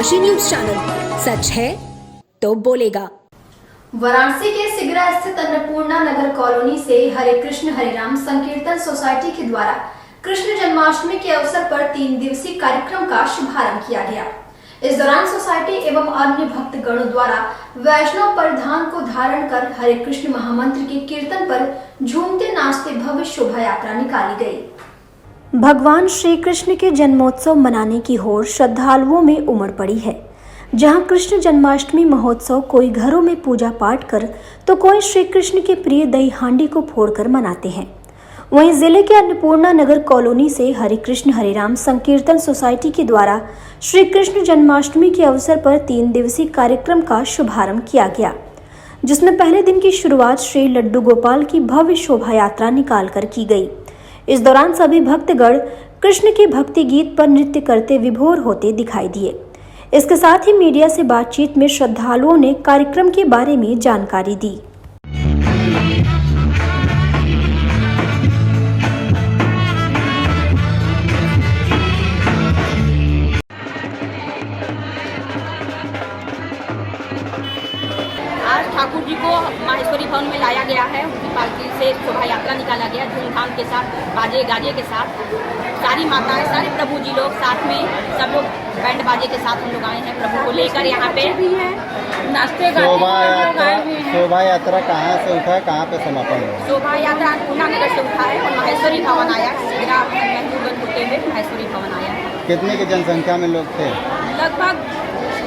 Kashi news channel, सच है तो बोलेगा। वाराणसी के सिगरा स्थित अन्नपूर्णा नगर कॉलोनी से हरे कृष्ण हरे राम संकीर्तन सोसाइटी के द्वारा कृष्ण जन्माष्टमी के अवसर पर 3 दिवसीय कार्यक्रम का शुभारंभ किया गया। इस दौरान सोसाइटी एवं अन्य भक्तगणों द्वारा वैष्णव परिधान को धारण कर हरे कृष्ण महामंत्र के कीर्तन पर झूमते नाचते भव्य शोभा यात्रा निकाली गई। भगवान श्री कृष्ण के जन्मोत्सव मनाने की होड़ श्रद्धालुओं में उमड़ पड़ी है। जहां कृष्ण जन्माष्टमी महोत्सव कोई घरों में पूजा पाठ कर तो कोई श्री कृष्ण के प्रिय दही हांडी को फोड़कर मनाते हैं। वहीं जिले के अन्नपूर्णा नगर कॉलोनी से हरे कृष्ण हरे राम संकीर्तन सोसाइटी के द्वारा श्री कृष्ण जन्माष्टमी के अवसर पर 3 दिवसीय कार्यक्रम का शुभारंभ किया गया, जिसमें पहले दिन की शुरुआत श्री लड्डू गोपाल की भव्य शोभा यात्रा निकाल कर की गई। इस दौरान सभी भक्तगण कृष्ण के भक्ति गीत पर नृत्य करते विभोर होते दिखाई दिए। इसके साथ ही मीडिया से बातचीत में श्रद्धालुओं ने कार्यक्रम के बारे में जानकारी दी। आज ठाकुर जी को माहेश्वरी भवन में लाया गया है। उनकी पालकी से शोभा यात्रा निकाला गया धूमधाम के साथ, बाजे गाजे के साथ। सारी माताएं, सारे प्रभु जी लोग साथ में, सब लोग बैंड बाजे के साथ हम लोग आए हैं प्रभु को लेकर। यहाँ पे भी है नाचते गाते। शोभा यात्रा कहाँ से उठा है, कहाँ पे समापन हुआ? शोभा यात्रा अन्नपूर्णा नगर से उठा है और माहेश्वरी भवन आया। सिगरा होते हुए माहेश्वरी भवन आया है। कितने की जनसंख्या में लोग थे? लगभग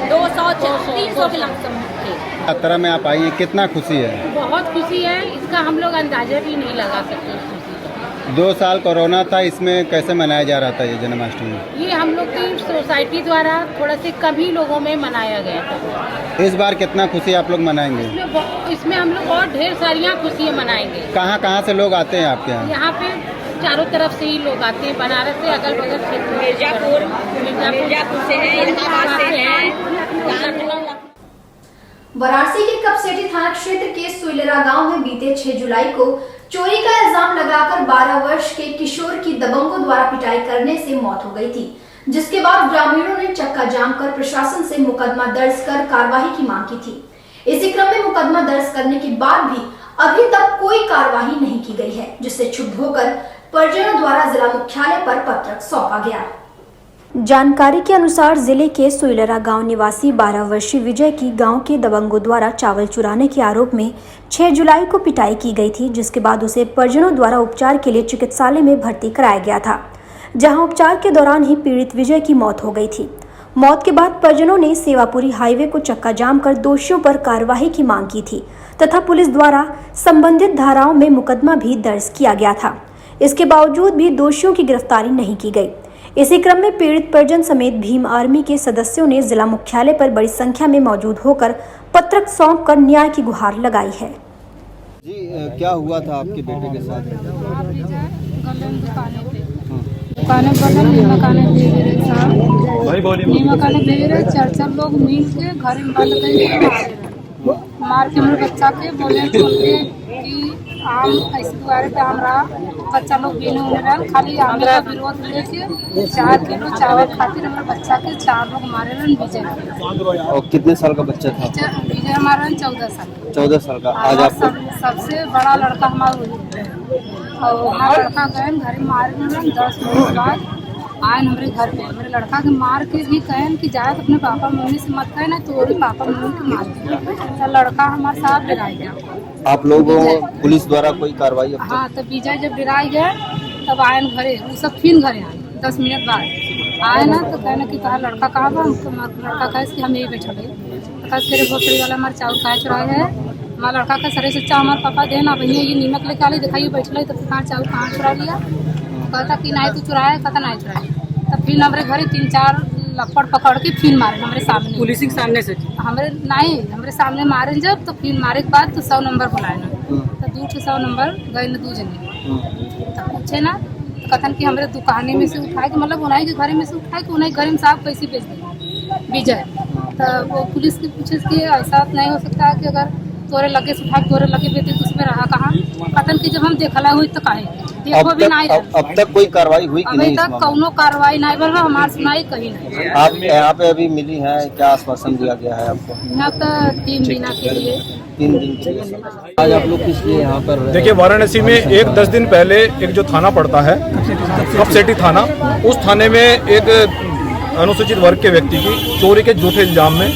200-300 के लमसम थे। यात्रा में आप आई हैं, कितना खुशी है? बहुत खुशी है, इसका हम लोग अंदाजा भी नहीं लगा सकते। 2 साल कोरोना था, इसमें कैसे मनाया जा रहा था ये जन्माष्टमी? ये हम लोग की सोसाइटी द्वारा थोड़ा से कम ही लोगों में मनाया गया था। इस बार कितना खुशी आप लोग मनाएंगे? इसमें हम लोग और ढेर सारियाँ खुशियाँ मनाएंगे। कहाँ कहाँ से लोग आते हैं आपके यहाँ? यहाँ पे चारों तरफ से ही लोग आते हैं, बनारस से, अगल बगल क्षेत्र, मिर्जापुर से हैं, इलाहाबाद से हैं। वाराणसी के कपसेटी थाना क्षेत्र के सुइलरा गांव में बीते 6 जुलाई को चोरी का इल्जाम लगाकर 12 वर्ष के किशोर की दबंगों द्वारा पिटाई करने से मौत हो गई थी, जिसके बाद ग्रामीणों ने चक्का जाम कर प्रशासन से मुकदमा दर्ज कर कार्रवाई की मांग की थी। इसी क्रम में मुकदमा दर्ज करने के बाद भी अभी तक कोई कार्रवाई नहीं की गई है, जिससे क्षुब्ध होकर परिजनों द्वारा जिला मुख्यालय पर पत्रक सौंपा गया। जानकारी के अनुसार जिले के सुइलरा गांव निवासी 12 वर्षीय विजय की गांव के दबंगों द्वारा चावल चुराने के आरोप में 6 जुलाई को पिटाई की गई थी, जिसके बाद उसे परिजनों द्वारा उपचार के लिए चिकित्सालय में भर्ती कराया गया था, जहां उपचार के दौरान ही पीड़ित विजय की मौत हो गई थी। मौत के बाद परिजनों ने सेवापुरी हाईवे को चक्का जाम कर दोषियों पर कार्रवाई की मांग की थी तथा पुलिस द्वारा संबंधित धाराओं में मुकदमा भी दर्ज किया गया था। इसके बावजूद भी दोषियों की गिरफ्तारी नहीं की गई। इसी क्रम में पीड़ित परिजन समेत भीम आर्मी के सदस्यों ने जिला मुख्यालय पर बड़ी संख्या में मौजूद होकर पत्रक सौंपकर न्याय की गुहार लगाई है। जी, क्या हुआ था आपके बेटे के साथ? चार लोग मिल के घर में बंद करके मार के मेरे बच्चा के बोले कि आम ऐसे दुआरे पे हमरा बच्चा लोग बीने उन्हें रहा, खाली आम का विरोध लेके 4 किलो चावल खातिर हमारे बच्चा के 4 लोग मारे रहे। विजय और कितने साल का बच्चा था? विजय हमारा 14 साल। 14 साल का। आज आप सबसे बड़ा लड़का हमारा, और हमारा लड़का गए घर मारे 10 मिनट बाद आए हमारे घर पे। मेरे लड़का के मार के भी कहन कि जाए तो अपने पापा मम्मी से मत कहे ना, तो वो भी पापा मम्मी के मार दिया। तो लड़का हमारे साथ डराई गया। आप लोगों पुलिस द्वारा कोई कार्रवाई? हाँ, तो विजय जब डराई गए तब आए घरे, वो सब फिर घरे आए 10 मिनट बाद आए ना, तो कहना कि तुम्हारा लड़का कहाँ बा? लड़का कहे कि हम यही बैठे गए। तेरे भोसड़ी वाला हमारे चावल खाए चुराए है। हमारा लड़का का सरे सच्चा हमारे पापा देना भैया ये नीमक लेके आली दिखाइए बैठे, तो कहाँ चावल कहाँ चुरा लिया? कहता कि नहीं तू चुराया, कहता नहीं चुराया। तब फिर हमारे घरे 3-4 लपड़ पकड़ के फिर मारे हमारे सामने, पुलिस के सामने से हमारे सामने मारे। जब तो फिर मारे के बाद तो 100 नंबर बुलाए ना, तो 200 नंबर गए ना 2 जने। तो पूछे ना, तो कथन कि हमारे दुकाने में से उठाए के, मतलब उन्हीं के घरे में से उठाए कि उन्हीं घरे में साहब कैसे बेच दें विजय। तो वो पुलिस की पूछे कि ऐसा नहीं हो सकता है कि अगर तोरे लगे से उठा के तोरे लगे बेचे तो उसमें रहा कहाँ? कथन कि जब हम देखला हुई तो काहे देखो भी नहीं है। अब तक कोई कार्रवाई हुई कि अभी नहीं इस तक मामले कौनो कार्रवाई नहीं बल हमारी सुनाई कहीं नहीं। में? आप यहाँ पे अभी मिली है, क्या आश्वासन दिया गया है आपको? यहाँ तो 3 दिन के लिए 3 दिन के लिए। आज आप लोग किस लिए यहाँ पर? देखिए, वाराणसी में 10 दिन पहले एक जो थाना पड़ता है कपसेटी थाना, उस थाने में एक अनुसूचित वर्ग के व्यक्ति की चोरी के झूठे इल्जाम में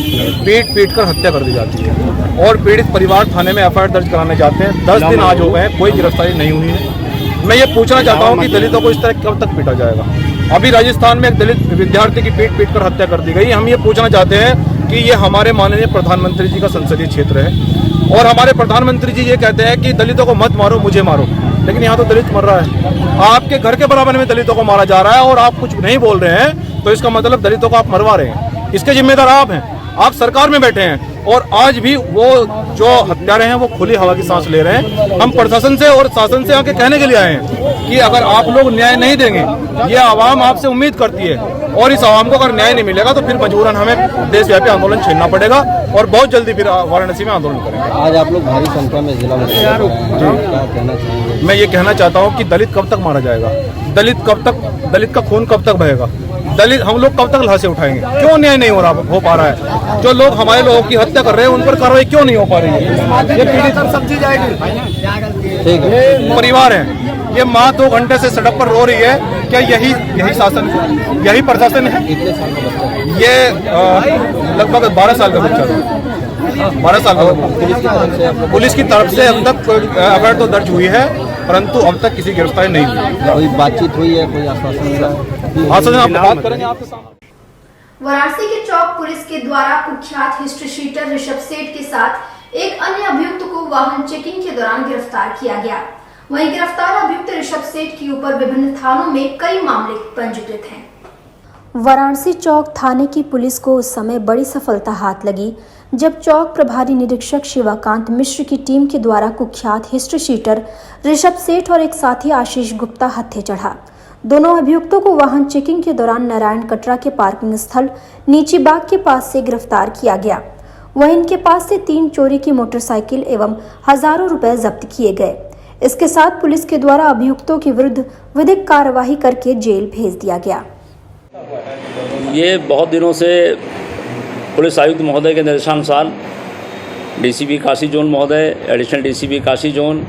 पीट कर हत्या कर दी जाती है और पीड़ित परिवार थाने में एफआईआर दर्ज कराने जाते हैं। 10 दिन आज हो गए हैं, कोई गिरफ्तारी नहीं हुई है। मैं ये पूछना चाहता हूँ कि दलितों को इस तरह कब तक पीटा जाएगा? अभी राजस्थान में एक दलित विद्यार्थी की पीट कर हत्या कर दी गई। हम ये पूछना चाहते हैं कि ये हमारे माननीय प्रधानमंत्री जी का संसदीय क्षेत्र है और हमारे प्रधानमंत्री जी ये कहते हैं कि दलितों को मत मारो, मुझे मारो, लेकिन यहाँ तो दलित मर रहा है। आपके घर के बराबर में दलितों को मारा जा रहा है और आप कुछ नहीं बोल रहे हैं, तो इसका मतलब दलितों को आप मरवा रहे हैं। इसके जिम्मेदार आप हैं, आप सरकार में बैठे हैं और आज भी वो जो हत्यारे हैं वो खुली हवा की सांस ले रहे हैं। हम प्रशासन से और शासन से आके कहने के लिए आए हैं कि अगर आप लोग न्याय नहीं देंगे, ये आवाम आपसे उम्मीद करती है और इस आवाम को अगर न्याय नहीं मिलेगा तो फिर मजबूरन हमें देशव्यापी आंदोलन छेड़ना पड़ेगा और बहुत जल्दी फिर वाराणसी में आंदोलन करेंगे। आज आप लोग भारी संख्या में जिला में क्या कहना चाहेंगे? मैं ये कहना चाहता हूँ कि दलित कब तक मारा जाएगा? दलित का खून कब तक बहेगा? दलित हम लोग कब तक लाशें उठाएंगे? क्यों न्याय नहीं हो पा रहा है? जो लोग हमारे लोगों की हत्या कर रहे हैं उन पर कार्रवाई क्यों नहीं हो पा रही है? ये पीड़ित समझी जाएगी। ठीक है, परिवार है, ये माँ 2 घंटे से सड़क पर रो रही है। क्या यही शासन, यही प्रशासन है? ये लगभग 12 साल का बच्चा था, 12 साल का बच्चा। पुलिस की तरफ से अब तक एफआईआर तो दर्ज हुई है, परंतु अब तक किसी गिरफ्तारी नहीं हुई। कोई बातचीत हुई है, कोई आश्वासन आप बात करेंगे आपके सामने। वाराणसी के चौक पुलिस के द्वारा कुख्यात हिस्ट्री शीटर ऋषभ सेठ के साथ एक अन्य अभियुक्त को वाहन चेकिंग के दौरान गिरफ्तार किया गया। वहीं गिरफ्तार अभियुक्त ऋषभ सेठ के ऊपर विभिन्न थानों में कई मामले पंजीकृत हैं। वाराणसी चौक थाने की पुलिस को उस समय बड़ी सफलता हाथ लगी जब चौक प्रभारी निरीक्षक शिवाकांत मिश्र की टीम के द्वारा कुख्यात हिस्ट्री शीटर ऋषभ सेठ और एक साथी आशीष गुप्ता हत्थे चढ़ा। दोनों अभियुक्तों को वाहन चेकिंग के दौरान नारायण कटरा के पार्किंग स्थल नीची बाग के पास से गिरफ्तार किया गया। वहीं इनके पास से 3 चोरी की मोटरसाइकिल एवं हजारों रुपए जब्त किए गए। इसके साथ पुलिस के द्वारा अभियुक्तों के विरुद्ध विधिक कार्यवाही करके जेल भेज दिया गया। ये बहुत दिनों से पुलिस आयुक्त महोदय के निर्देशानुसार डीसीपी काशी जोन महोदय, एडिशनल डीसीपी काशी जोन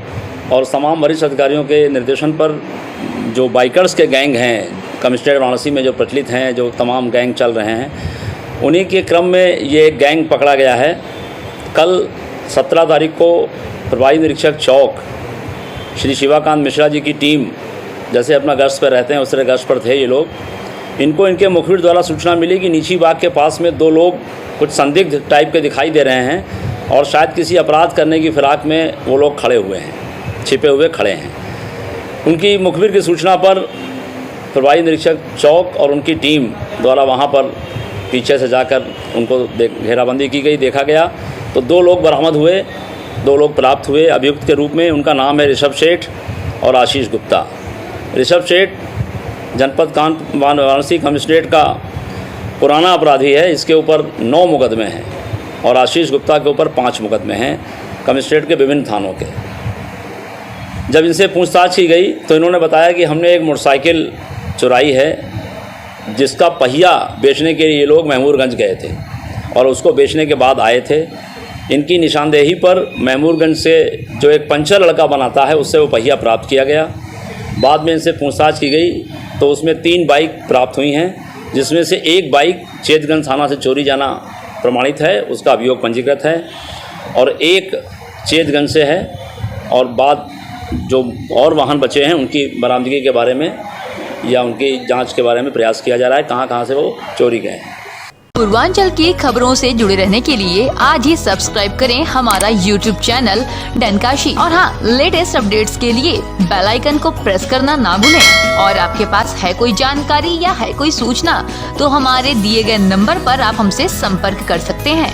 और तमाम वरिष्ठ अधिकारियों के निर्देशन पर जो बाइकर्स के गैंग हैं कमिश्नरेट वाराणसी में जो प्रचलित हैं, जो तमाम गैंग चल रहे हैं, उन्हीं के क्रम में ये गैंग पकड़ा गया है। कल 17 तारीख को प्रभारी निरीक्षक चौक श्री शिवाकांत मिश्रा जी की टीम जैसे अपना गश्त पर रहते हैं उस तरह गश्त पर थे ये लोग। इनको इनके मुखबिर द्वारा सूचना मिली कि नीची बाग के पास में 2 लोग कुछ संदिग्ध टाइप के दिखाई दे रहे हैं और शायद किसी अपराध करने की फिराक में वो लोग खड़े हुए हैं, छिपे हुए खड़े हैं। उनकी मुखबिर की सूचना पर प्रभारी निरीक्षक चौक और उनकी टीम द्वारा वहाँ पर पीछे से जाकर उनको घेराबंदी की गई। देखा गया तो 2 लोग बरामद हुए, 2 लोग प्राप्त हुए अभियुक्त के रूप में। उनका नाम है ऋषभ सेठ और आशीष गुप्ता। ऋषभ सेठ जनपद वाराणसी कमिश्नरेट का पुराना अपराधी है, इसके ऊपर 9 मुकदमे हैं और आशीष गुप्ता के ऊपर 5 मुकदमे हैं कमिश्नरेट के विभिन्न थानों के। जब इनसे पूछताछ की गई तो इन्होंने बताया कि हमने एक मोटरसाइकिल चुराई है जिसका पहिया बेचने के लिए ये लोग महमूरगंज गए थे और उसको बेचने के बाद आए थे। इनकी निशानदेही पर महमूरगंज से जो एक पंचर लड़का बनाता है उससे वो पहिया प्राप्त किया गया। बाद में इनसे पूछताछ की गई तो उसमें 3 बाइक प्राप्त हुई हैं, जिसमें से एक बाइक चेतगंज थाना से चोरी जाना प्रमाणित है, उसका अभियोग पंजीकृत है, और एक चेतगंज से है। और बाद जो और वाहन बचे हैं उनकी बरामदगी के बारे में या उनकी जांच के बारे में प्रयास किया जा रहा है, कहाँ से वो चोरी गए हैं। पूर्वांचल की खबरों से जुड़े रहने के लिए आज ही सब्सक्राइब करें हमारा YouTube चैनल डनकाशी और हाँ, लेटेस्ट अपडेट्स के लिए बेल आइकन को प्रेस करना ना भूलें। और आपके पास है कोई जानकारी या है कोई सूचना तो हमारे दिए गए नंबर पर आप हमसे संपर्क कर सकते हैं।